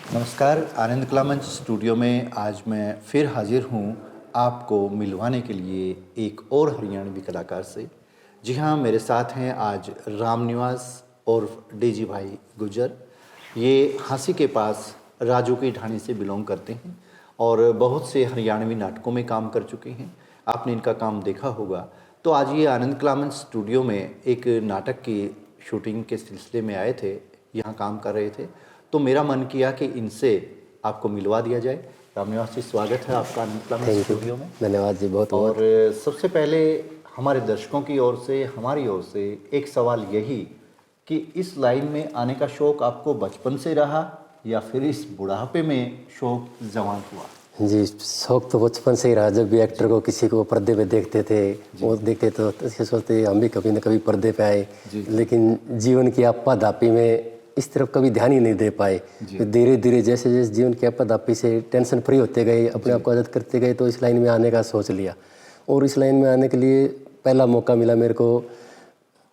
नमस्कार। आनंद कला मंच स्टूडियो में आज मैं फिर हाजिर हूँ आपको मिलवाने के लिए एक और हरियाणवी कलाकार से। जी हाँ, मेरे साथ हैं आज रामनिवास और डेजी भाई गुज्जर। ये हांसी के पास राजू की ढाणी से बिलोंग करते हैं और बहुत से हरियाणवी नाटकों में काम कर चुके हैं। आपने इनका काम देखा होगा। तो आज ये आनंद कला मंच स्टूडियो में एक नाटक की शूटिंग के सिलसिले में आए थे, यहाँ काम कर रहे थे। तो मेरा मन किया कि इनसे आपको मिलवा दिया जाए। रामनिवास जी, स्वागत है आपका आनंद कला मंच स्टूडियो में। धन्यवाद जी, बहुत और बहुत। सबसे पहले हमारे दर्शकों की ओर से, हमारी ओर से एक सवाल यही कि इस लाइन में आने का शौक़ आपको बचपन से रहा या फिर इस बुढ़ापे में शौक़ जवान हुआ? जी, शौक़ तो बचपन से ही रहा। जब भी एक्टर को किसी को पर्दे पे देखते थे, वो देखते तो ऐसे सोचते हम भी कभी न कभी पर्दे पे आए, लेकिन जीवन की आपाधापी में इस तरफ कभी ध्यान ही नहीं दे पाए। धीरे धीरे जैसे जैसे जीवन की आपाधापी से टेंशन फ्री होते गए, अपने आप को आज़ाद करते गए, तो इस लाइन में आने का सोच लिया। और इस लाइन में आने के लिए पहला मौका मिला मेरे को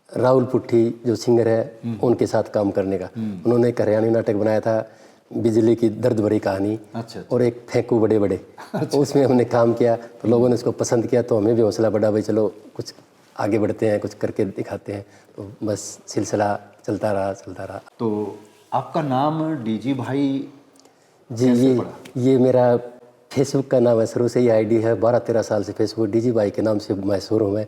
राहुल पुट्ठी जो सिंगर है उनके साथ काम करने का। उन्होंने एक हरियाणवी नाटक बनाया था, बिजली की दर्द भरी कहानी। और एक फेंकू बड़े बड़े। उसमें हमने काम किया तो लोगों ने उसको पसंद किया, तो हमें भी हौसला बढ़ा, भाई चलो कुछ आगे बढ़ते हैं, कुछ करके दिखाते हैं। तो बस सिलसिला चलता रहा। तो आपका नाम डीजी भाई जी, ये मेरा फेसबुक का नाम है, शुरू से ही आईडी है। 12-13 साल से फेसबुक डीजी भाई के नाम से मशहूर हूँ मैं।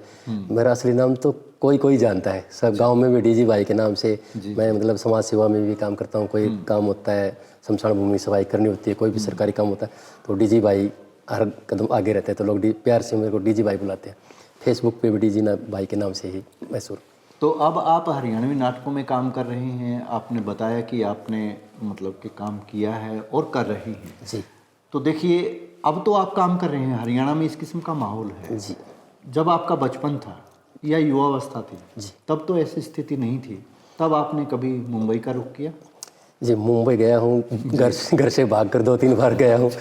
मेरा असली नाम तो कोई जानता है, सब गांव में भी डीजी भाई के नाम से। मैं मतलब समाज सेवा में भी काम करता हूँ। कोई काम होता है, शमशान भूमि सफाई करनी होती है, कोई भी सरकारी काम होता है, तो डीजी भाई हर कदम आगे रहते हैं, तो लोग प्यार से मेरे को डीजी भाई बुलाते हैं। फेसबुक पे भी डीजी भाई के नाम से ही मशहूर। तो अब आप हरियाणवी नाटकों में काम कर रहे हैं। आपने बताया कि आपने मतलब कि काम किया है और कर रहे हैं जी। तो देखिए, अब तो आप काम कर रहे हैं, हरियाणा में इस किस्म का माहौल है। जी। जब आपका बचपन था या युवावस्था थी, जी, तब तो ऐसी स्थिति नहीं थी। तब आपने कभी मुंबई का रुख किया? जी, मुंबई गया हूँ, घर से भाग कर 2-3 बार गया हूँ।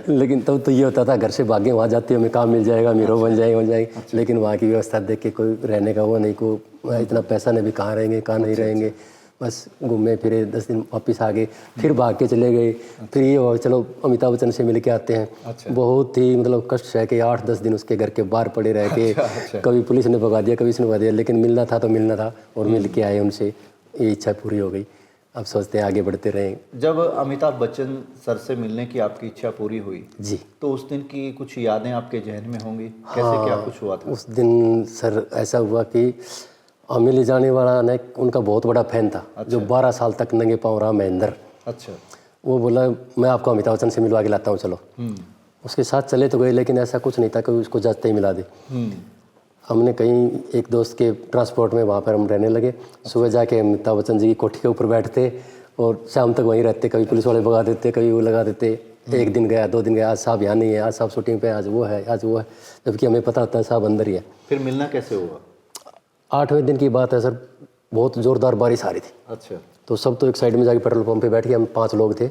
लेकिन तब तो ये होता था, घर से भागे वहाँ जाते हमें काम मिल जाएगा, हीरो बन जाएगी। लेकिन वहाँ की व्यवस्था देख के कोई रहने का वो नहीं, को इतना पैसा नहीं, भी कहाँ रहेंगे कहाँ नहीं रहेंगे। बस घूमे फिरे, 10 दिन वापस आ गए, फिर भाग के चले गए। फिर ये हो चलो अमिताभ बच्चन से मिल के आते हैं। बहुत ही मतलब कष्ट है कि 8-10 दिन उसके घर के बाहर पड़े रह के, कभी पुलिस ने भगा दिया, कभी इसने भगा दिया, लेकिन मिलना था तो मिलना था, और मिल के आए उनसे। ये इच्छा पूरी हो गई। अब सोचते हैं आगे बढ़ते रहें। जब अमिताभ बच्चन सर से मिलने की आपकी इच्छा पूरी हुई जी, तो उस दिन की कुछ यादें आपके जहन में होंगी? कैसे क्या कुछ हुआ था? उस दिन सर ऐसा हुआ कि हमें ले जाने वाला ने उनका बहुत बड़ा फैन था। जो 12 साल तक नंगे पाँव रहा, महेंद्र। अच्छा। वो बोला मैं आपको अमिताभ बच्चन से मिलवा के लाता हूँ, चलो। उसके साथ चले तो गए, लेकिन ऐसा कुछ नहीं था कि उसको जाते ही मिला दे। हमने कहीं एक दोस्त के ट्रांसपोर्ट में वहाँ पर हम रहने लगे। सुबह जाके अमिताभ बच्चन जी की कोठी के ऊपर बैठते और शाम तक वहीं रहते। कभी पुलिस वाले भगा देते, कभी वो लगा देते। एक दिन गया, 2 दिन गया, आज साहब यहाँ नहीं है, आज साहब शूटिंग पे, आज वो है, आज वो है, जबकि हमें पता होता है साहब अंदर ही है। फिर मिलना कैसे हुआ? 8वें दिन की बात है सर, बहुत ज़ोरदार बारिश आ रही थी। अच्छा। तो सब तो एक साइड में जाके पेट्रोल पंप पे बैठ गए, हम 5 लोग थे।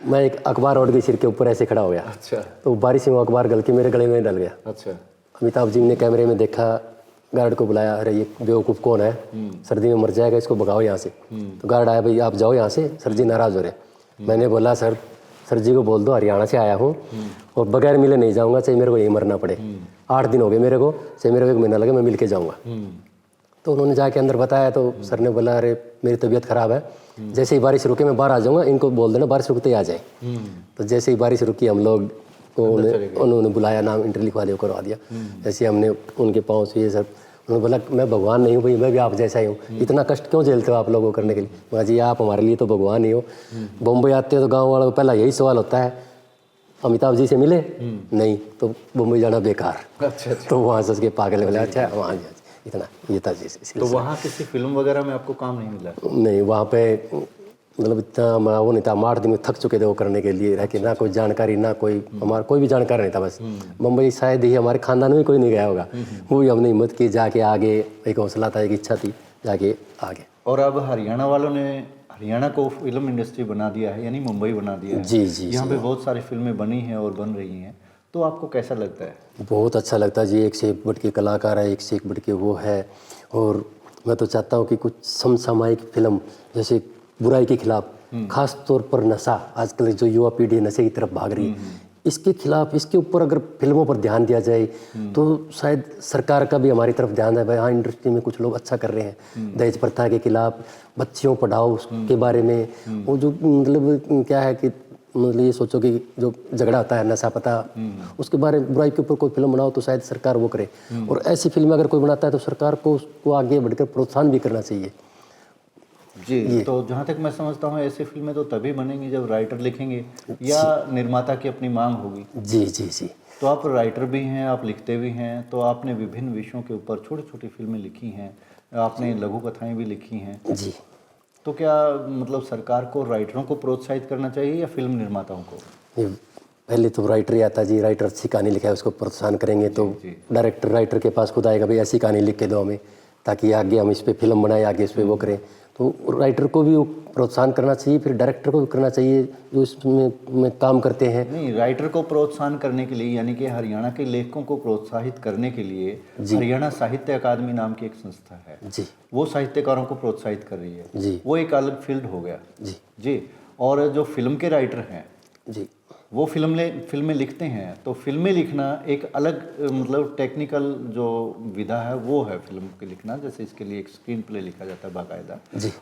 मैं एक अखबार ओढ़ के सिर के ऊपर ऐसे खड़ा हो गया। अच्छा। तो बारिश में वो अखबार गल के मेरे गले में डल गया। अच्छा। अमिताभ जी ने कैमरे में देखा, गार्ड को बुलाया, अरे ये बेवकूफ़ कौन है, सर्दी में मर जाएगा, इसको भगाओ यहाँ से। तो गार्ड आया, भाई आप जाओ यहाँ से, सर जी नाराज़ हो रहे। मैंने बोला सर जी को बोल दो हरियाणा से आया हूँ और बगैर मिले नहीं जाऊँगा, चाहे मेरे को यहीं मरना पड़े। 8 दिन हो गए मेरे को, चाहे मेरे को 1 महीना लगे, मैं मिल के जाऊँगा। तो उन्होंने जाके अंदर बताया, तो सर ने बोला अरे मेरी तबीयत ख़राब है, जैसे ही बारिश रुके मैं बाहर आ जाऊँगा, इनको बोल देना बारिश रुकते ही आ जाए। तो जैसे ही बारिश रुकी हम लोग उन्होंने बुलाया, नाम इंटर लिखवा दिया, करवा दिया। जैसे हमने उनके पाँव से ये सब, उन्होंने बोला मैं भगवान नहीं हूँ भाई, मैं भी आप जैसा ही हूँ, इतना कष्ट क्यों झेलते हो आप लोगों को करने के लिए। बोला जी आप हमारे लिए तो भगवान ही हो। बम्बई आते हो तो गाँव वालों को पहला यही सवाल होता है, अमिताभ जी से मिले? नहीं, तो मुंबई जाना बेकार। अच्छा। तो वहाँ से उसके पागल बोला अच्छा वहाँ इतना ये था जी। तो वहाँ किसी फिल्म वगैरह में आपको काम नहीं मिला? नहीं, वहाँ पे मतलब इतना वो नहीं था। हम 8 दिन में थक चुके थे वो करने के लिए रह के, ना कोई जानकारी, ना कोई हमारा कोई भी जानकारी नहीं था। बस मुंबई शायद ही हमारे खानदान में कोई नहीं गया होगा। वो ही हमने हिम्मत की, जाके आगे, एक हौसला था, एक इच्छा थी, जाके आगे। और अब हरियाणा वालों ने हरियाणा को फिल्म इंडस्ट्री बना दिया है, यानी मुंबई बना दिया है। जी जी, यहाँ पे बहुत सारी फिल्में बनी हैं और बन रही हैं, तो आपको कैसा लगता है? बहुत अच्छा लगता है जी। एक से एक बढ़ के कलाकार है, एक से एक बढ़ के वो है। और मैं तो चाहता हूँ कि कुछ समसामयिक फिल्म, जैसे बुराई के खिलाफ, खास तौर पर नशा, आजकल जो युवा पीढ़ी नशे की तरफ भाग रही है, इसके खिलाफ, इसके ऊपर अगर फिल्मों पर ध्यान दिया जाए तो शायद सरकार का भी हमारी तरफ ध्यान है, भाई हाँ इंडस्ट्री में कुछ लोग अच्छा कर रहे हैं। दहेज प्रथा के खिलाफ, बच्चियों पढ़ाओ के बारे में, वो जो मतलब क्या है कि मतलब ये सोचो कि जो झगड़ा होता है नशा पता, उसके बारे में बुराई के ऊपर कोई फिल्म बनाओ तो शायद सरकार वो करे। और ऐसी फिल्म अगर कोई बनाता है तो सरकार को उसको आगे बढ़कर प्रोत्साहन भी करना चाहिए। जी, तो जहाँ तक मैं समझता हूँ ऐसी फिल्में तो तभी बनेंगी जब राइटर लिखेंगे या निर्माता की अपनी मांग होगी। जी जी जी। तो आप राइटर भी हैं, आप लिखते भी हैं, तो आपने विभिन्न विषयों के ऊपर छोटी छोटी फिल्में लिखी हैं, आपने लघु कथाएं भी लिखी हैं जी। तो क्या मतलब सरकार को राइटरों को प्रोत्साहित करना चाहिए या फिल्म निर्माताओं को? ये पहले तो राइटर ही आता जी, राइटर अच्छी कहानी लिखा है उसको प्रोत्साहन करेंगे तो डायरेक्टर राइटर के पास खुद आएगा, भाई ऐसी कहानी लिख के दो हमें, ताकि आगे हम इस पे फिल्म बनाए, आगे इस पे वो करें। तो राइटर को भी वो प्रोत्साहन करना चाहिए, फिर डायरेक्टर को भी करना चाहिए जो इसमें काम करते हैं। नहीं, राइटर को प्रोत्साहन करने के लिए यानी कि हरियाणा के लेखकों को प्रोत्साहित करने के लिए हरियाणा साहित्य अकादमी नाम की एक संस्था है जी, वो साहित्यकारों को प्रोत्साहित कर रही है जी, वो एक अलग फील्ड हो गया जी जी। और जो फिल्म के राइटर हैं जी, वो फिल्में लिखते हैं, तो फिल्में लिखना एक अलग मतलब टेक्निकल जो विधा है वो है फिल्म के लिखना। जैसे इसके लिए एक स्क्रीन प्ले लिखा जाता है बाकायदा,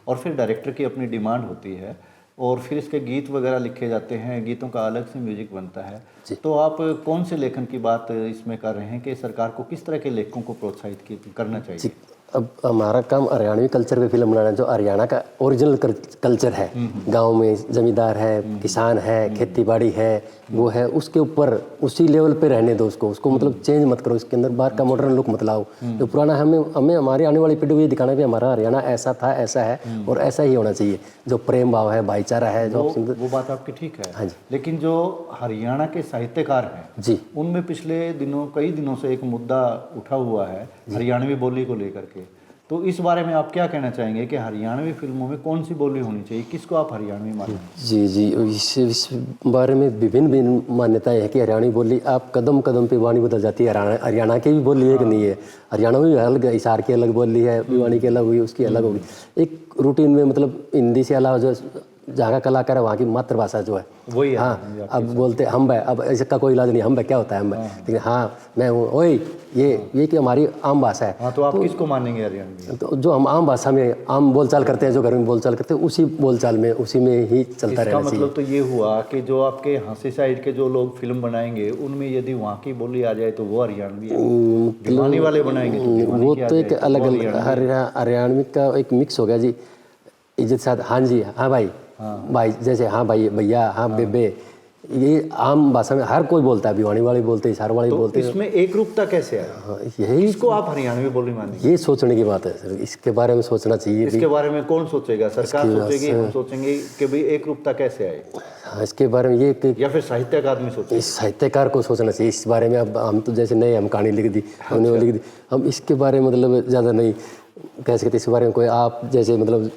और फिर डायरेक्टर की अपनी डिमांड होती है, और फिर इसके गीत वगैरह लिखे जाते हैं, गीतों का अलग से म्यूजिक बनता है। तो आप कौन से लेखन की बात इसमें कर रहे हैं कि सरकार को किस तरह के लेखकों को प्रोत्साहित करना चाहिए? अब हमारा काम हरियाणवी कल्चर पे फिल्म बनाना, जो हरियाणा का ओरिजिनल कल्चर है, गांव में जमींदार है, किसान है, खेती बाड़ी है, वो है, उसके ऊपर उसी लेवल पे रहने दो उसको मतलब चेंज मत करो, इसके अंदर बाहर का मॉडर्न लुक मत लाओ। जो पुराना हमें हमारी आने वाली पीढ़ी को ये दिखाना भी हमारा हरियाणा ऐसा था, ऐसा है और ऐसा ही होना चाहिए। जो प्रेम भाव है, भाईचारा है, जो वो बात आपकी ठीक है। हाँ जी। लेकिन जो हरियाणा के साहित्यकार हैं जी, उनमें पिछले कई दिनों से एक मुद्दा उठा हुआ है हरियाणवी बोली को लेकर के। तो इस बारे में आप क्या कहना चाहेंगे कि हरियाणवी फिल्मों में कौन सी बोली होनी चाहिए, किसको आप हरियाणवी मानते हैं? जी जी, इस बारे में विभिन्न मान्यताएं हैं कि हरियाणवी बोली आप कदम कदम पे वाणी बदल जाती है। हरियाणा की भी बोली है कि नहीं है, हरियाणा में भी अलग, हिसार की अलग बोली है, भिवानी की अलग हुई, उसकी अलग होगी। एक रूटीन में मतलब हिंदी से अलावा जो जहाँ का कलाकार है वहाँ की मातृभाषा जो है वही है। हाँ, अब बोलते हम है, अब इसका कोई इलाज नहीं, हम क्या होता है हम, लेकिन हाँ मैं हूँ ओए, ये कि हमारी आम भाषा है। हाँ, तो आप किसको मानेंगे हरियाणवी? तो जो हम आम भाषा में आम बोलचाल करते हैं, जो घर में बोलचाल करते हैं, उसी बोलचाल में उसी में ही चलता रहना चाहिए। मतलब तो ये हुआ कि जो आपके हाँसी साइड के जो लोग फिल्म बनाएंगे उनमें यदि वहाँ की बोली आ जाए तो वो हरियाणवी है, भिवानी वाले बनाएंगे तो वो तो एक अलग अलग हरियाणवी का एक मिक्स हो गया जी। इज्जत साथ हाँ जी, हाँ भाई, भाई जैसे हाँ भाई, भैया, हाँ बेबे, ये आम भाषा में हर कोई बोलता है, भिवानी वाले बोलते हैं, हिसार वाले बोलते हैं। इसमें एक रूपता कैसे आया? हाँ, यही इसको आप हरियाणवी बोली मानेंगे? ये सोचने की बात है सर, इसके बारे में सोचना चाहिए। इसके बारे में कौन सोचेगा? सरकार सोचेगी, हम सोचेंगे कि भाई एक रूपता कैसे आए? हाँ, इसके बारे में ये या फिर साहित्य अकादमी सोचे? इस साहित्यकार को सोचना चाहिए इस बारे में। अब हम तो जैसे नए हम कहानी लिख दी, हमने वो लिख दी, हम इसके बारे में मतलब ज़्यादा नहीं कह सकते। इसके बारे में कोई आप जैसे मतलब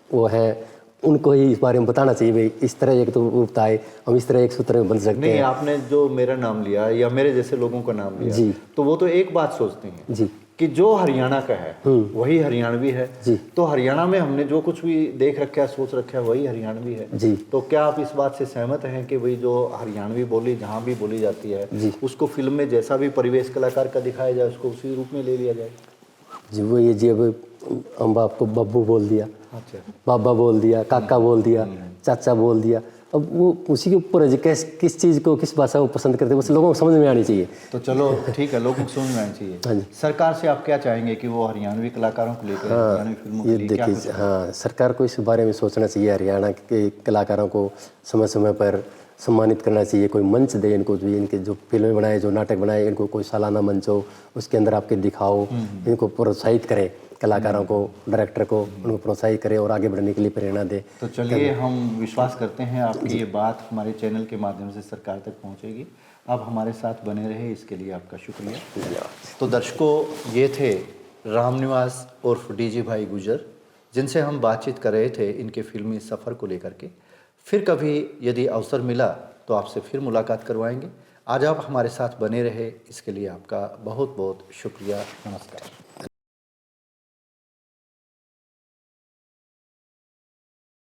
वो है, उनको ही इस बारे में बताना चाहिए, भाई इस तरह एक तो रूपता है, हम इस तरह एक सूत्र में बन सकते नहीं, हैं। आपने जो मेरा नाम लिया या मेरे जैसे लोगों का नाम लिया जी, तो वो तो एक बात सोचते हैं जी कि जो हरियाणा का है वही हरियाणवी है जी। तो हरियाणा में हमने जो कुछ भी देख रखा है, सोच रखा है, वही हरियाणवी है जी। तो क्या आप इस बात से सहमत हैं कि भाई जो हरियाणवी बोली जहाँ भी बोली जाती है उसको फिल्म में जैसा भी परिवेश कलाकार का दिखाया जाए उसको उसी रूप में ले लिया जाए? जी, वो ये जी, अब हम आपको बब्बू बोल दिया, अच्छा, बाबा बोल दिया, काका बोल दिया, चाचा बोल दिया, अब वो उसी के ऊपर है जी, किस चीज़ को, किस भाषा को पसंद करते हैं, बस लोगों को समझ में आनी चाहिए। तो चलो ठीक है, लोगों को समझ में आना चाहिए। हाँ जी। सरकार से आप क्या चाहेंगे कि वो हरियाणवी कलाकारों को लेकर हरियाणवी फिल्मों के लिए क्या कुछ? हाँ, सरकार को इस बारे में सोचना चाहिए, हरियाणा के कलाकारों को समय समय पर सम्मानित करना चाहिए, कोई मंच दे इनको, जो इनके जो फिल्में बनाए, जो नाटक बनाए, इनको कोई सालाना मंच हो, उसके अंदर आपके दिखाओ, इनको प्रोत्साहित करें, कलाकारों को, डायरेक्टर को, उनको प्रोत्साहित करें और आगे बढ़ने के लिए प्रेरणा दे। तो चलिए, हम विश्वास करते हैं आपकी ये बात हमारे चैनल के माध्यम से सरकार तक पहुंचेगी। आप हमारे साथ बने रहे, इसके लिए आपका शुक्रिया। तो दर्शकों, ये थे रामनिवास उर्फ डीजी भाई गुजर, जिनसे हम बातचीत कर रहे थे इनके फिल्मी सफ़र को लेकर के। फिर कभी यदि अवसर मिला तो आपसे फिर मुलाकात करवाएंगे। आज आप हमारे साथ बने रहे, इसके लिए आपका बहुत बहुत शुक्रिया। नमस्कार।